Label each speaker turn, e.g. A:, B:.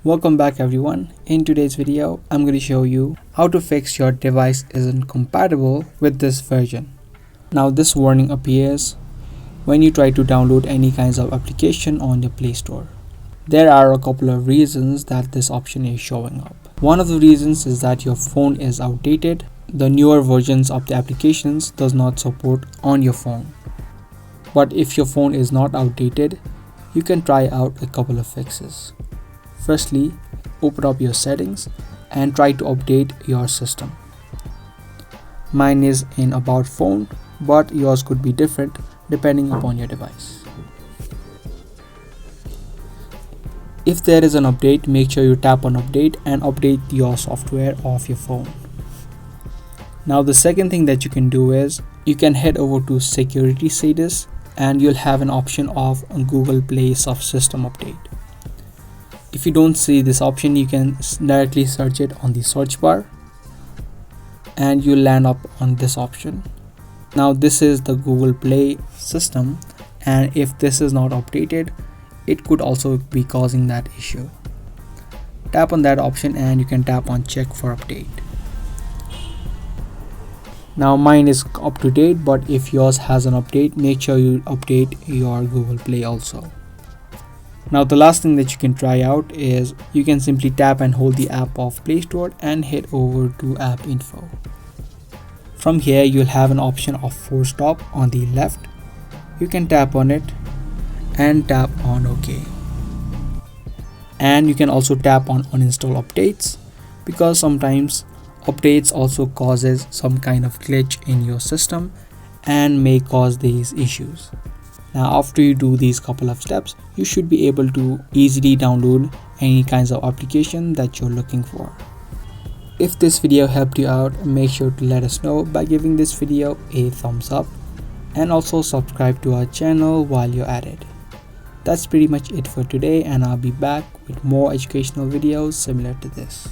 A: Welcome back everyone. In today's video, I'm going to show you how to fix your device isn't compatible with this version. Now this warning appears when you try to download any kinds of application on your Play Store. There are a couple of reasons that this option is showing up. One of the reasons is that your phone is outdated. The newer versions of the applications does not support on your phone. But if your phone is not outdated, you can try out a couple of fixes. Firstly, open up your settings and try to update your system. Mine is in About Phone, but yours could be different depending upon your device. If there is an update, make sure you tap on update and update your software of your phone. Now the second thing that you can do is you can head over to security status and you'll have an option of Google Play soft system update. If you don't see this option, you can directly search it on the search bar and you'll land up on this option. Now this is the Google Play system, and if this is not updated, it could also be causing that issue. Tap on that option and you can tap on check for update. Now mine is up to date, but if yours has an update, make sure you update your Google Play also. Now the last thing that you can try out is you can simply tap and hold the app of Play Store and head over to app info. From here you'll have an option of force stop on the left. You can tap on it and tap on OK. And you can also tap on uninstall updates, because sometimes updates also causes some kind of glitch in your system and may cause these issues. Now after you do these couple of steps, you should be able to easily download any kinds of application that you're looking for. If this video helped you out, make sure to let us know by giving this video a thumbs up and also subscribe to our channel while you're at it. That's pretty much it for today, and I'll be back with more educational videos similar to this.